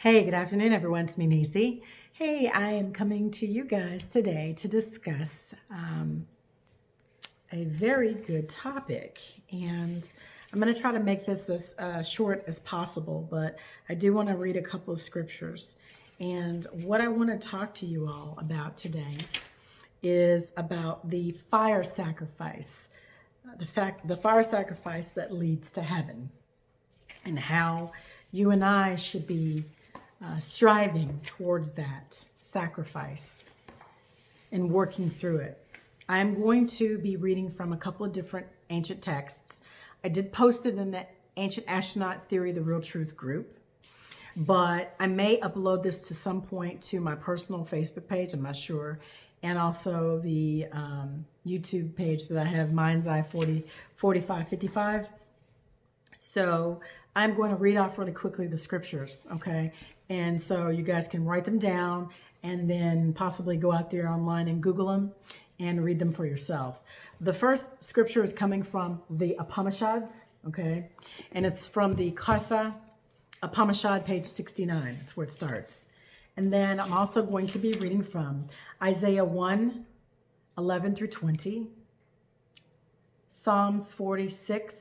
Hey, good afternoon, everyone. It's me, Nisi. Hey, I am coming to you guys today to discuss a very good topic. And I'm going to try to make this as short as possible, but I do want to read a couple of scriptures. And what I want to talk to you all about today is about the fire sacrifice, the fire sacrifice that leads to heaven, and how you and I should be striving towards that sacrifice and working through it. I'm going to be reading from a couple of different ancient texts. I did post it in the Ancient Astronaut Theory, the Real Truth group, but I may upload this to some point to my personal Facebook page, I'm not sure, and also the YouTube page that I have, Mind's Eye 4555. So I'm going to read off really quickly the scriptures, okay? And so you guys can write them down and then possibly go out there online and Google them and read them for yourself. The first scripture is coming from the Upanishads, okay? And it's from the Katra Upanishad, page 69. That's where it starts. And then I'm also going to be reading from Isaiah 1, 11 through 20, Psalms 46,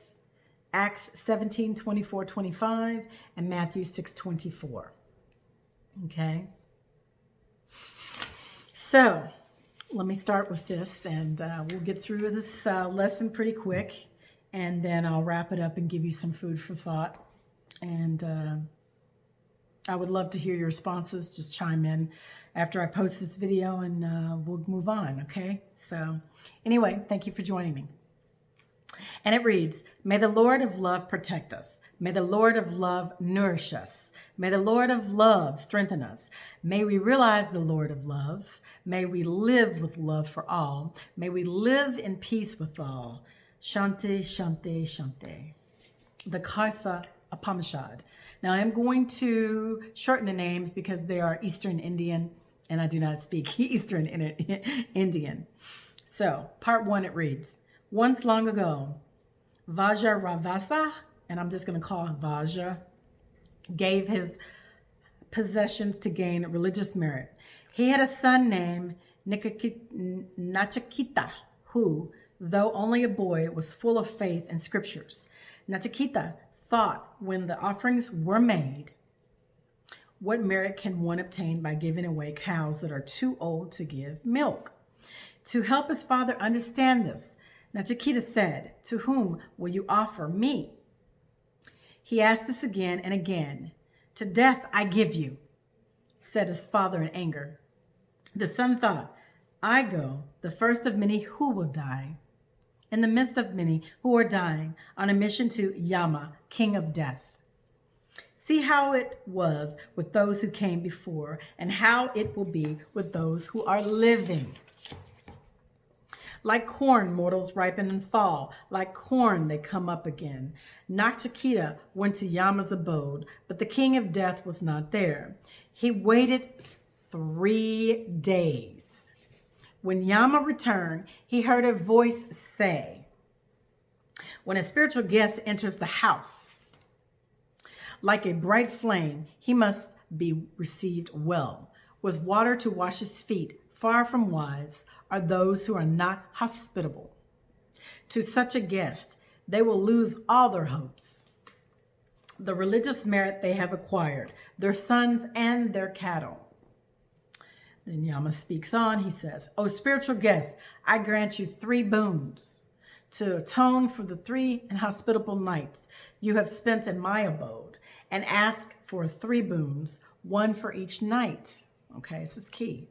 Acts 17, 24, 25, and Matthew 6, 24. Okay? So, let me start with this, and we'll get through this lesson pretty quick, and then I'll wrap it up and give you some food for thought. And I would love to hear your responses. Just chime in after I post this video, and we'll move on, okay? So, anyway, thank you for joining me. And it reads, "May the Lord of love protect us. May the Lord of love nourish us. May the Lord of love strengthen us. May we realize the Lord of love. May we live with love for all. May we live in peace with all. Shanti, Shanti, Shanti." The Katra Upanishad. Now I'm going to shorten the names because they are Eastern Indian, and I do not speak Eastern Indian. So, part 1, it reads, "Once long ago, Vajravasa," and I'm just going to call him Vajra, "gave his possessions to gain religious merit. He had a son named Nachiketa, who, though only a boy, was full of faith and scriptures. Nachiketa thought, when the offerings were made, what merit can one obtain by giving away cows that are too old to give milk? To help his father understand this, Nachiketa said, 'To whom will you offer me?' He asked this again and again. 'To death I give you,' said his father in anger. The son thought, 'I go, the first of many who will die, in the midst of many who are dying, on a mission to Yama, king of death. See how it was with those who came before, and how it will be with those who are living. Like corn, mortals ripen and fall. Like corn, they come up again.' Nachiketa went to Yama's abode, but the king of death was not there. He waited 3 days. When Yama returned, he heard a voice say, 'When a spiritual guest enters the house, like a bright flame, he must be received well, with water to wash his feet. Far from wise are those who are not hospitable. To such a guest, they will lose all their hopes, the religious merit they have acquired, their sons and their cattle.' Then Yama speaks on. He says, 'O spiritual guest, I grant you 3 boons to atone for the 3 inhospitable nights you have spent in my abode, and ask for 3 boons, 1 for each night.'" Okay, this is key.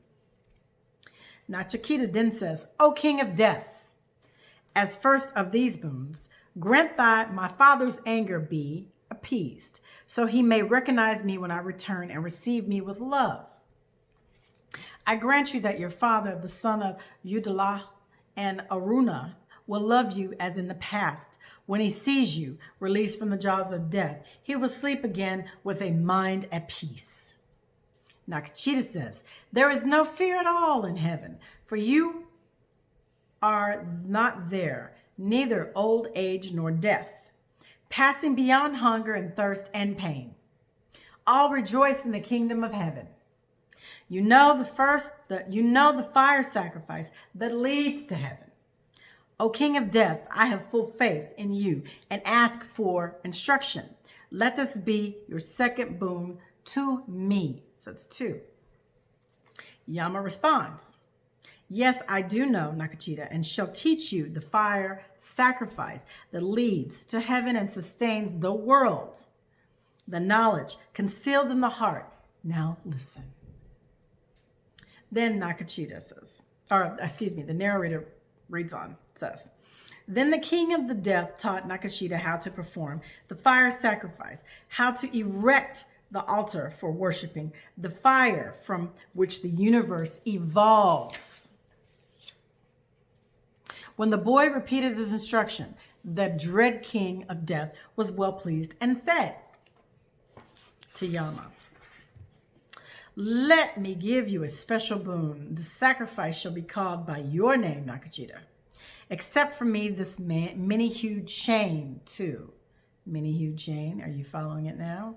Nachiketa then says, "O king of death, as first of these boons, grant that my father's anger be appeased, so he may recognize me when I return and receive me with love. I grant you that your father, the son of Udala and Aruna, will love you as in the past. When he sees you released from the jaws of death, he will sleep again with a mind at peace." Nachiketa says, "There is no fear at all in heaven, for you are not there, neither old age nor death, passing beyond hunger and thirst and pain. All rejoice in the kingdom of heaven. You know the fire sacrifice that leads to heaven. O King of death, I have full faith in you and ask for instruction. Let this be your second boon to me. So it's 2. Yama responds, yes, I do know, Nakachita, and shall teach you the fire sacrifice that leads to heaven and sustains the world. The knowledge concealed in the heart. Now listen. Then Nakachita says, the narrator reads on, says, then the king of the death taught Nakashita how to perform the fire sacrifice, how to erect the altar for worshiping the fire from which the universe evolves. When the boy repeated his instruction, the dread king of death was well pleased and said to Yama, let me give you a special boon. The sacrifice shall be called by your name, Nakachita. Accept from me this many-hued chain, too. Many-hued chain, are you following it now?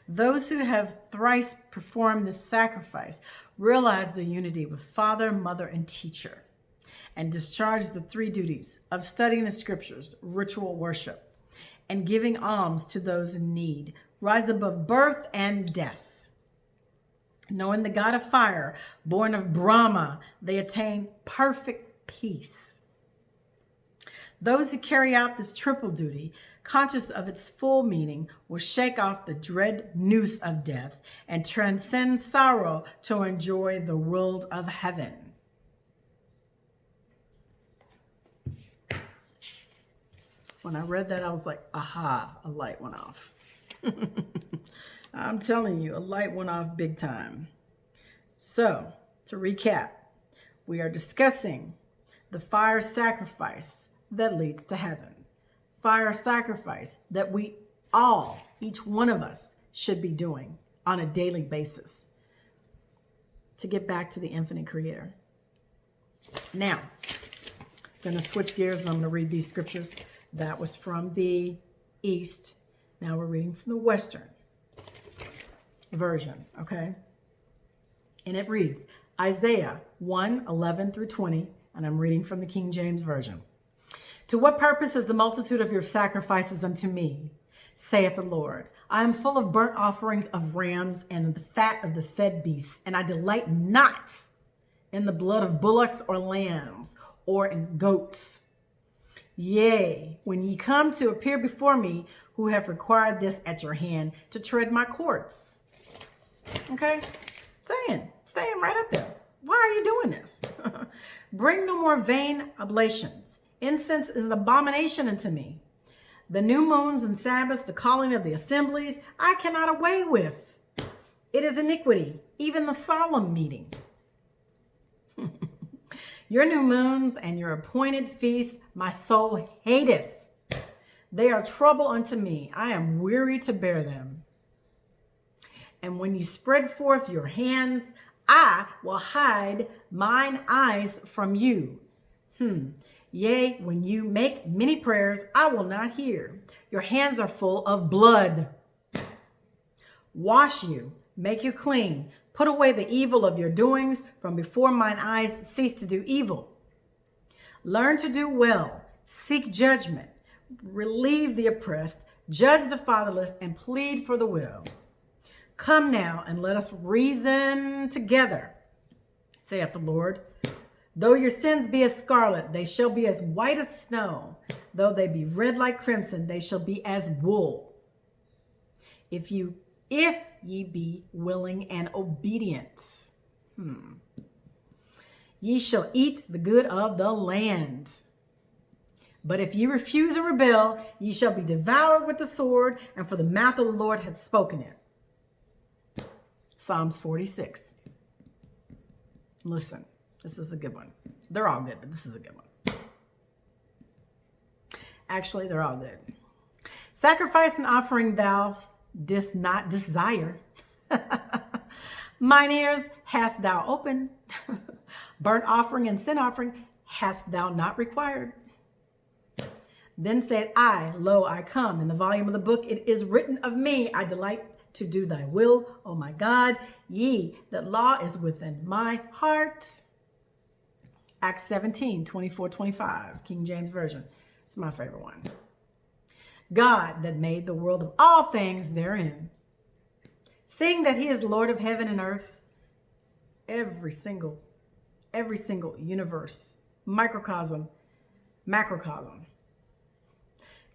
Those who have thrice performed this sacrifice realize their unity with father, mother, and teacher, and discharge the 3 duties of studying the scriptures, ritual worship, and giving alms to those in need, rise above birth and death. Knowing the God of fire, born of Brahma, they attain perfect peace. Those who carry out this triple duty, conscious of its full meaning, will shake off the dread noose of death and transcend sorrow to enjoy the world of heaven. When I read that, I was like, aha, a light went off. I'm telling you, a light went off big time. So, to recap, we are discussing the fire sacrifice that leads to heaven. Fire sacrifice that we all, each one of us, should be doing on a daily basis to get back to the infinite creator. Now, I'm going to switch gears and I'm going to read these scriptures. That was from the East. Now we're reading from the Western version, okay? And it reads, Isaiah 1:11 through 20, and I'm reading from the King James Version. To what purpose is the multitude of your sacrifices unto me, saith the Lord? I am full of burnt offerings of rams and the fat of the fed beasts, and I delight not in the blood of bullocks or lambs or in goats. Yea, when ye come to appear before me, who have required this at your hand to tread my courts. Okay? Staying right up there. Why are you doing this? Bring no more vain oblations. Incense is an abomination unto me. The new moons and Sabbaths, the calling of the assemblies, I cannot away with. It is iniquity, even the solemn meeting. Your new moons and your appointed feasts, my soul hateth. They are trouble unto me. I am weary to bear them. And when you spread forth your hands, I will hide mine eyes from you. Yea, when you make many prayers, I will not hear. Your hands are full of blood. Wash you, make you clean. Put away the evil of your doings from before mine eyes cease to do evil. Learn to do well, seek judgment, relieve the oppressed, judge the fatherless, and plead for the widow. Come now and let us reason together, saith the Lord. Though your sins be as scarlet, they shall be as white as snow. Though they be red like crimson, they shall be as wool. If ye be willing and obedient, ye shall eat the good of the land. But if ye refuse and rebel, ye shall be devoured with the sword, and for the mouth of the Lord hath spoken it. Psalms 46. Listen, this is a good one. They're all good, but this is a good one. Actually, they're all good. Sacrifice and offering thou didst not desire. Mine ears hast thou opened. Burnt offering and sin offering hast thou not required. Then said I, lo, I come. In the volume of the book it is written of me, I delight to do thy will, O my God. Ye, that law is within my heart. Acts 17, 24, 25, King James Version. It's my favorite one. God that made the world of all things therein, seeing that he is Lord of heaven and earth, every single universe, microcosm, macrocosm.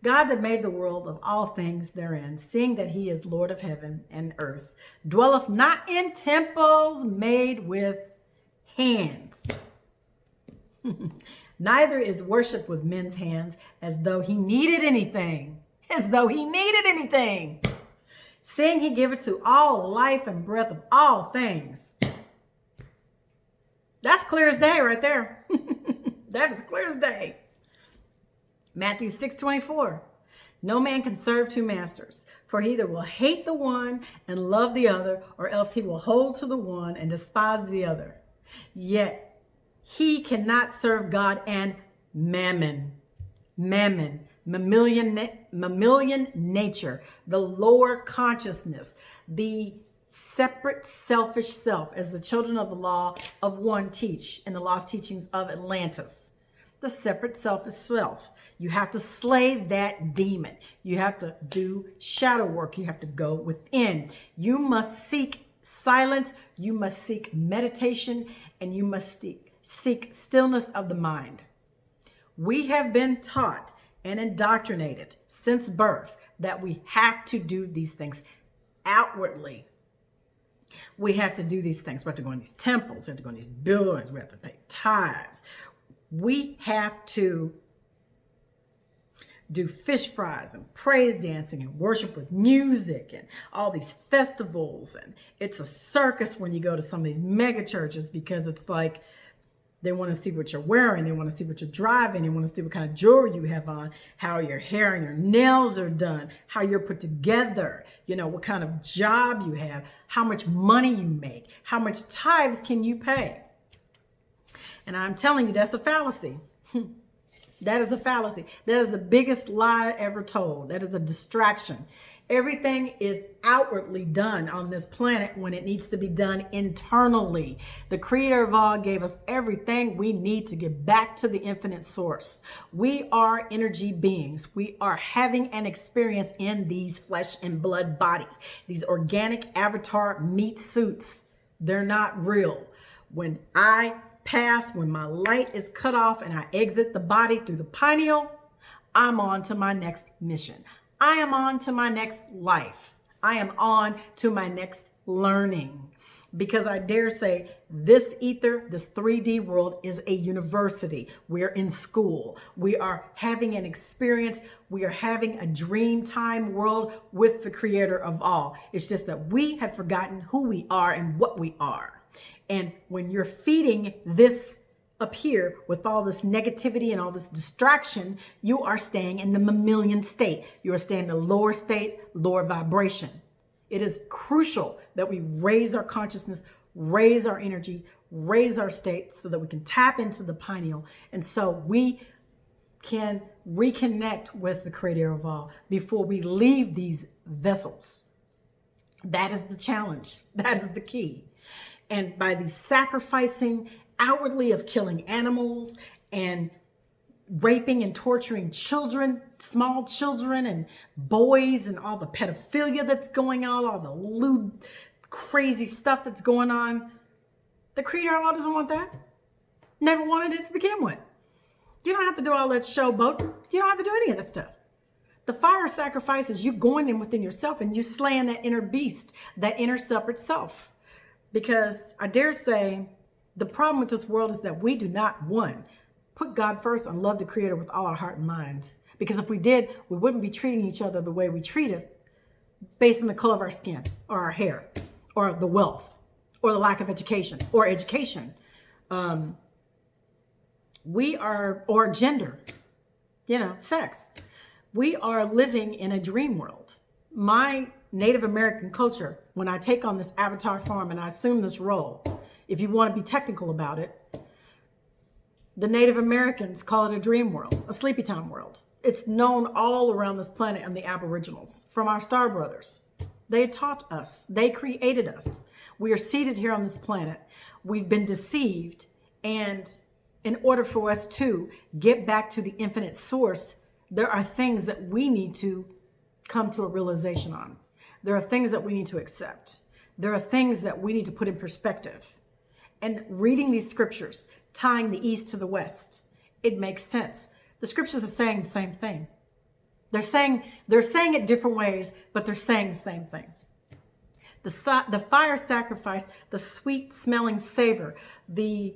God that made the world of all things therein, seeing that he is Lord of heaven and earth, dwelleth not in temples made with hands. Neither is worship with men's hands, as though he needed anything. As though he needed anything. Seeing he giveth to all life and breath of all things. That's clear as day right there. That is clear as day. Matthew 6:24. No man can serve two masters, for he either will hate the one and love the other, or else he will hold to the one and despise the other. Yet he cannot serve God and mammon. Mammon, mammalian nature, the lower consciousness, the separate selfish self, as the children of the law of one teach in the lost teachings of Atlantis. The separate selfish self. You have to slay that demon. You have to do shadow work. You have to go within. You must seek silence. You must seek meditation, and you must seek stillness of the mind. We have been taught and indoctrinated since birth that we have to do these things outwardly. We have to do these things. We have to go in these temples. We have to go in these buildings. We have to pay tithes. We have to do fish fries and praise dancing and worship with music and all these festivals. And it's a circus when you go to some of these mega churches, because it's like they want to see what you're wearing. They want to see what you're driving. They want to see what kind of jewelry you have on, how your hair and your nails are done, how you're put together, what kind of job you have, how much money you make, how much tithes can you pay. And I'm telling you, that's a fallacy. That is a fallacy. That is the biggest lie ever told. That is a distraction. Everything is outwardly done on this planet when it needs to be done internally. The creator of all gave us everything we need to get back to the infinite source. We are energy beings. We are having an experience in these flesh and blood bodies. These organic avatar meat suits, they're not real. When I pass, when my light is cut off and I exit the body through the pineal, I'm on to my next mission. I am on to my next life. I am on to my next learning, because I dare say this ether, this 3D world, is a university. We're in school. We are having an experience. We are having a dream time world with the creator of all. It's just that we have forgotten who we are and what we are. And when you're feeding this up here with all this negativity and all this distraction, you are staying in the mammalian state. You are staying in the lower state, lower vibration. It is crucial that we raise our consciousness, raise our energy, raise our state, so that we can tap into the pineal. And so we can reconnect with the creator of all before we leave these vessels. That is the challenge. That is the key. And by the sacrificing outwardly of killing animals and raping and torturing children, small children and boys, and all the pedophilia that's going on, all the lewd, crazy stuff that's going on, the creator of all doesn't want that. Never wanted it to begin with. You don't have to do all that showboat. You don't have to do any of that stuff. The fire sacrifice is you going in within yourself and you slaying that inner beast, that inner separate self. Because I dare say the problem with this world is that we do not, one, put God first and love the creator with all our heart and mind. Because if we did, we wouldn't be treating each other the way we treat us, based on the color of our skin or our hair or the wealth or the lack of education or education. We are, or gender, sex. We are living in a dream world. My Native American culture, when I take on this avatar form and I assume this role, if you want to be technical about it, the Native Americans call it a dream world, a sleepy time world. It's known all around this planet and the Aboriginals from our star brothers. They taught us. They created us. We are seated here on this planet. We've been deceived. And in order for us to get back to the infinite source, there are things that we need to come to a realization on. There are things that we need to accept. There are things that we need to put in perspective. And reading these scriptures, tying the East to the West, it makes sense. The scriptures are saying the same thing. They're saying it different ways, but they're saying the same thing. The fire sacrifice, the sweet smelling savor, the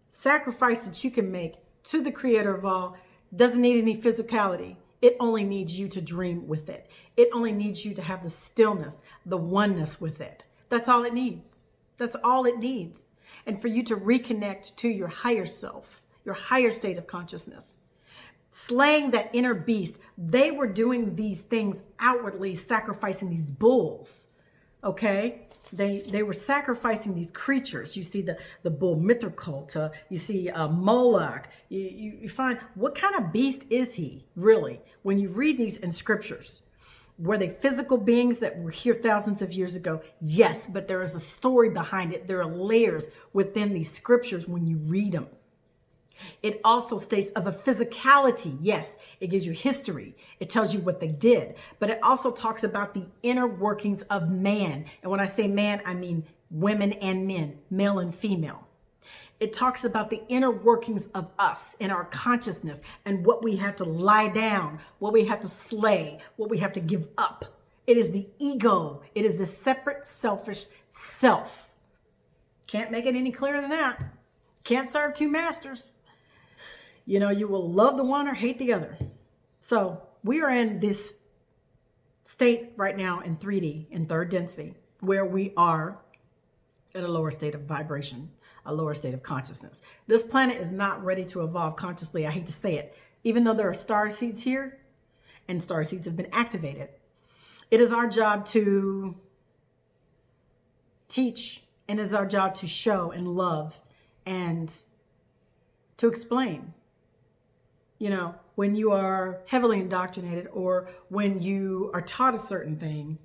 sacrifice that you can make to the creator of all doesn't need any physicality. It only needs you to dream with it. It only needs you to have the stillness, the oneness with it. That's all it needs. That's all it needs. And for you to reconnect to your higher self, your higher state of consciousness. Slaying that inner beast. They were doing these things outwardly, sacrificing these bulls. Okay? They were sacrificing these creatures. You see the bull Mithra cult. You see Moloch. You find, what kind of beast is he, really? When you read these in scriptures. Were they physical beings that were here thousands of years ago? Yes, but there is a story behind it. There are layers within these scriptures when you read them. It also states of a physicality. Yes, it gives you history. It tells you what they did. But it also talks about the inner workings of man. And when I say man, I mean women and men, male and female. It talks about the inner workings of us in our consciousness and what we have to lie down, what we have to slay, what we have to give up. It is the ego. It is the separate, selfish self. Can't make it any clearer than that. Can't serve two masters. You know, you will love the one or hate the other. So we are in this state right now in 3D, in third density, where we are at a lower state of vibration, a lower state of consciousness. This planet is not ready to evolve consciously. I hate to say it. Even though there are star seeds here and star seeds have been activated, it is our job to teach, and it is our job to show and love and to explain. You know, when you are heavily indoctrinated or when you are taught a certain thing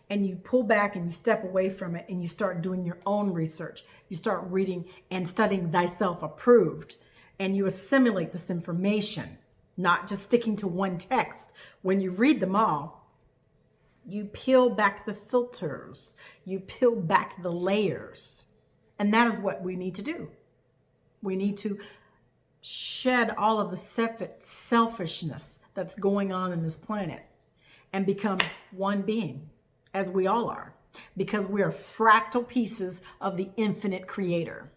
and you pull back and you step away from it and you start doing your own research, you start reading and studying thyself approved, and you assimilate this information, not just sticking to one text. When you read them all, you peel back the filters, you peel back the layers. And that is what we need to do. We need to shed all of the selfishness that's going on in this planet and become one being, as we all are, because we are fractal pieces of the infinite creator.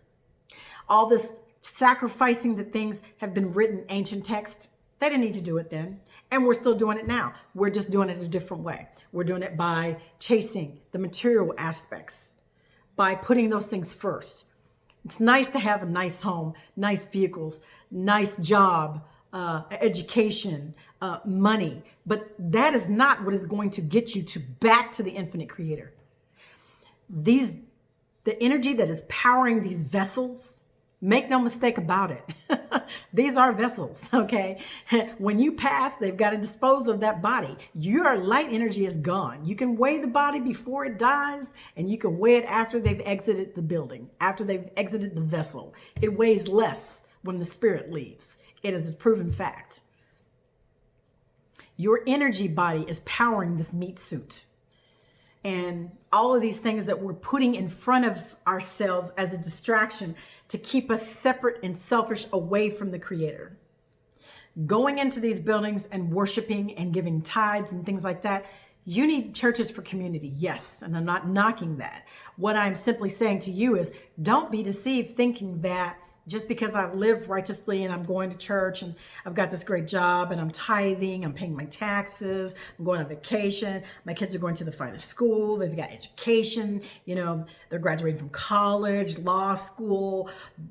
All this sacrificing that things have been written in ancient text, they didn't need to do it then. And we're still doing it now. We're just doing it a different way. We're doing it by chasing the material aspects, by putting those things first. It's nice to have a nice home, nice vehicles, nice job, education, money, but that is not what is going to get you to back to the infinite creator. The energy that is powering these vessels, make no mistake about it. These are vessels, okay? When you pass, they've got to dispose of that body. Your light energy is gone. You can weigh the body before it dies, and you can weigh it after they've exited the building, after they've exited the vessel. It weighs less when the spirit leaves. It is a proven fact. Your energy body is powering this meat suit. And all of these things that we're putting in front of ourselves as a distraction to keep us separate and selfish away from the creator. Going into these buildings and worshiping and giving tithes and things like that, you need churches for community, yes, and I'm not knocking that. What I'm simply saying to you is don't be deceived thinking that just because I live righteously and I'm going to church and I've got this great job and I'm tithing, I'm paying my taxes, I'm going on vacation, my kids are going to the finest school, they've got education, you know, they're graduating from college, law school,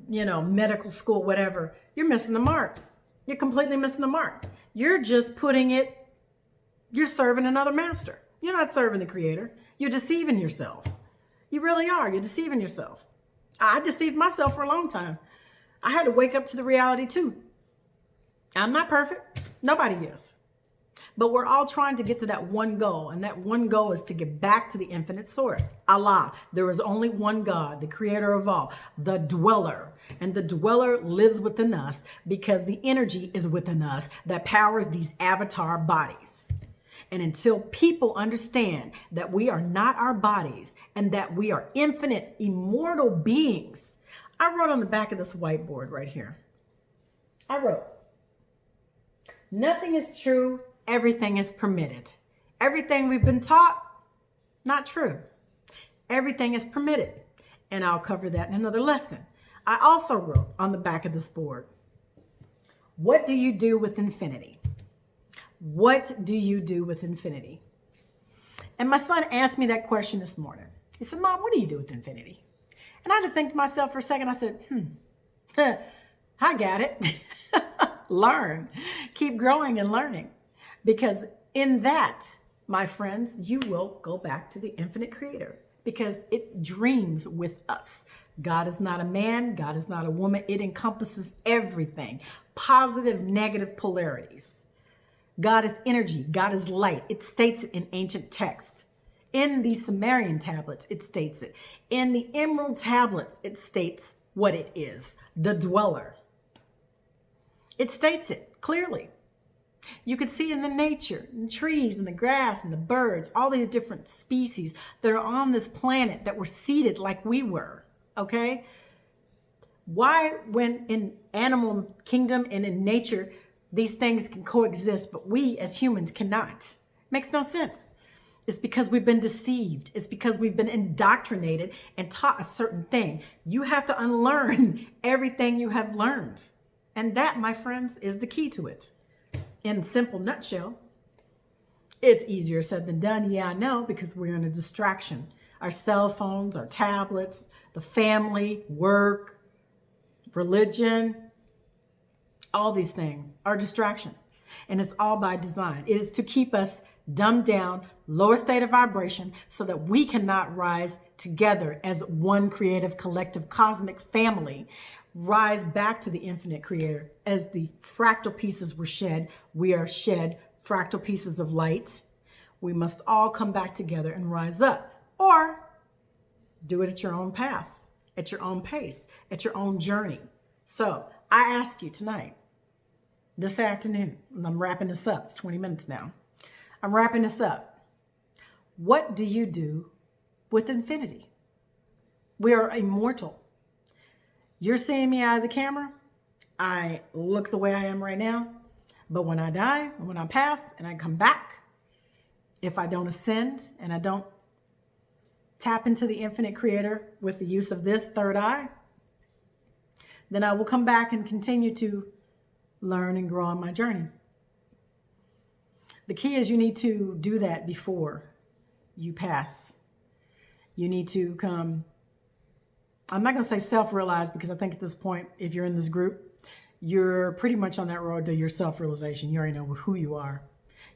you know, medical school, whatever. You're missing the mark. You're completely missing the mark. You're just you're serving another master. You're not serving the creator. You're deceiving yourself. You really are. You're deceiving yourself. I deceived myself for a long time. I had to wake up to the reality too. I'm not perfect. Nobody is. But we're all trying to get to that one goal. And that one goal is to get back to the infinite source, Allah. There is only one God, the creator of all, the dweller. And the dweller lives within us because the energy is within us that powers these avatar bodies. And until people understand that we are not our bodies and that we are infinite, immortal beings, I wrote on the back of this whiteboard right here. I wrote, nothing is true, everything is permitted. Everything we've been taught, not true. Everything is permitted. And I'll cover that in another lesson. I also wrote on the back of this board, what do you do with infinity? What do you do with infinity? And my son asked me that question this morning. He said, Mom, what do you do with infinity? And I had to think to myself for a second. I said, I got it. Learn. Keep growing and learning. Because in that, my friends, you will go back to the infinite creator because it dreams with us. God is not a man. God is not a woman. It encompasses everything. Positive, negative polarities. God is energy. God is light. It states it in ancient text. In the Sumerian tablets, it states it. In the emerald tablets, it states what it is. The dweller. It states it clearly. You can see it in the nature, in the trees, and the grass, and the birds, all these different species that are on this planet that were seated like we were, okay? Why, when in animal kingdom and in nature, these things can coexist, but we as humans cannot? Makes no sense. It's because we've been deceived. It's because we've been indoctrinated and taught a certain thing. You have to unlearn everything you have learned. And that, my friends, is the key to it. In a simple nutshell, it's easier said than done. Yeah, I know, because we're in a distraction. Our cell phones, our tablets, the family, work, religion, all these things are distraction. And it's all by design. It is to keep us dumbed down, lower state of vibration, so that we cannot rise together as one creative, collective, cosmic family, rise back to the infinite creator. As the fractal pieces were shed, we are shed fractal pieces of light. We must all come back together and rise up, or do it at your own path, at your own pace, at your own journey. So I ask you tonight, this afternoon, and I'm wrapping this up. It's 20 minutes now. I'm wrapping this up. What do you do with infinity? We are immortal. You're seeing me out of the camera. I look the way I am right now. But when I die, when I pass and I come back, if I don't ascend and I don't tap into the infinite creator with the use of this third eye, then I will come back and continue to learn and grow on my journey. The key is you need to do that before you pass. You need to come, I'm not going to say self-realize, because I think at this point, if you're in this group, you're pretty much on that road to your self-realization. You already know who you are.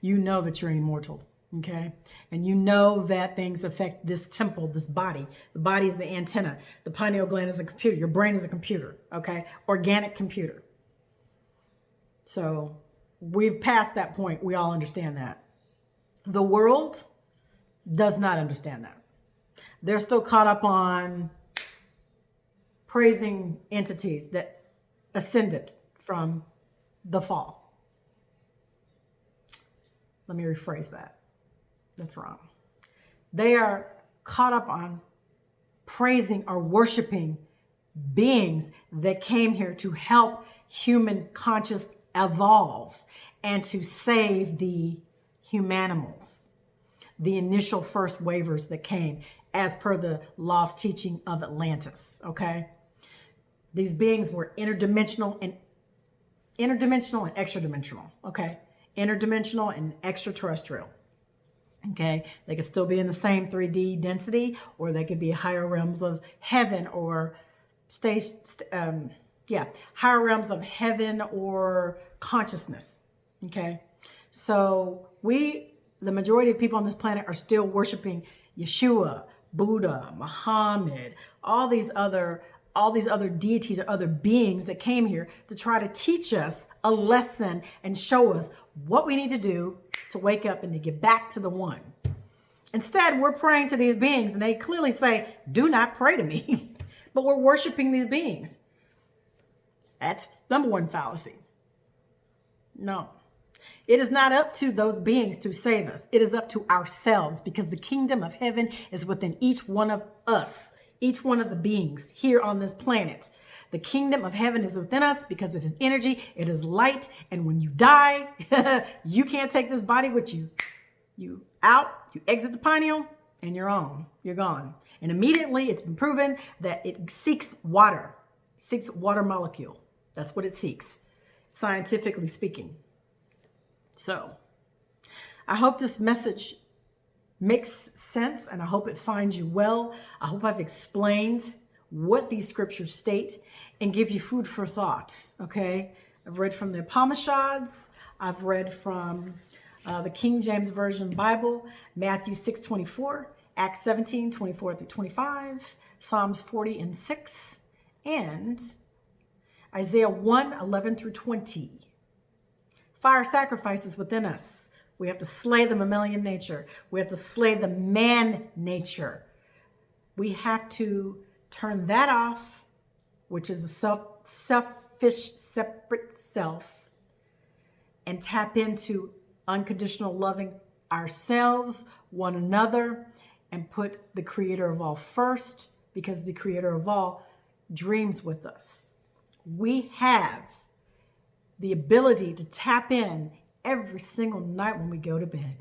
You know that you're immortal, okay? And you know that things affect this temple, this body. The body is the antenna. The pineal gland is a computer. Your brain is a computer, okay? Organic computer. So we've passed that point. We all understand that. The world does not understand that. They're still caught up on praising entities that ascended from the fall. Let me rephrase that. That's wrong. They are caught up on praising or worshiping beings that came here to help human conscious evolve and to save the humanimals, the initial first wavers that came as per the lost teaching of Atlantis, okay? These beings were interdimensional and extra-dimensional, okay? Interdimensional and extraterrestrial, okay? They could still be in the same 3D density, or they could be higher realms of heaven or higher realms of heaven or consciousness, okay? So the majority of people on this planet are still worshiping Yeshua, Buddha, Muhammad, all these other deities or other beings that came here to try to teach us a lesson and show us what we need to do to wake up and to get back to the one. Instead, we're praying to these beings, and they clearly say, do not pray to me. But we're worshiping these beings. That's number one fallacy. No. It is not up to those beings to save us. It is up to ourselves, because the kingdom of heaven is within each one of us, each one of the beings here on this planet. The kingdom of heaven is within us because it is energy, it is light, and when you die, you can't take this body with you. You out, you exit the pineal, and you're on. You're gone. And immediately it's been proven that it seeks water molecule. That's what it seeks, scientifically speaking. So I hope this message makes sense, and I hope it finds you well. I hope I've explained what these scriptures state and give you food for thought. Okay. I've read from the Upanishads. I've read from the King James Version Bible, Matthew 6:24, Acts 17:24 through 25, Psalms 40:6, and Isaiah 1:11 through 20. Fire sacrifices within us. We have to slay the mammalian nature. We have to slay the man nature. We have to turn that off, which is a selfish, separate self, and tap into unconditional loving ourselves, one another, and put the creator of all first, because the creator of all dreams with us. We have the ability to tap in every single night when we go to bed.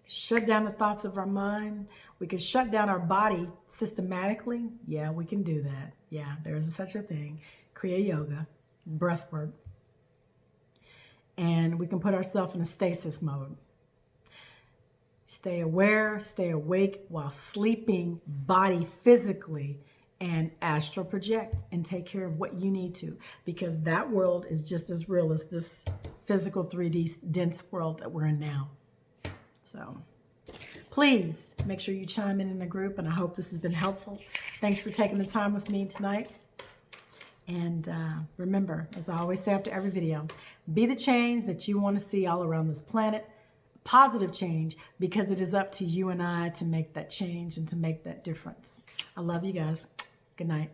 Shut down the thoughts of our mind. We can shut down our body systematically. Yeah, we can do that. Yeah, there is such a thing. Kriya Yoga, breath work. And we can put ourselves in a stasis mode. Stay aware, stay awake while sleeping, body physically, and astral project and take care of what you need to, because that world is just as real as this physical 3D dense world that we're in now. So please make sure you chime in the group, and I hope this has been helpful. Thanks for taking the time with me tonight. And remember, as I always say after every video, be the change that you want to see all around this planet. Positive change, because it is up to you and I to make that change and to make that difference. I love you guys. Good night.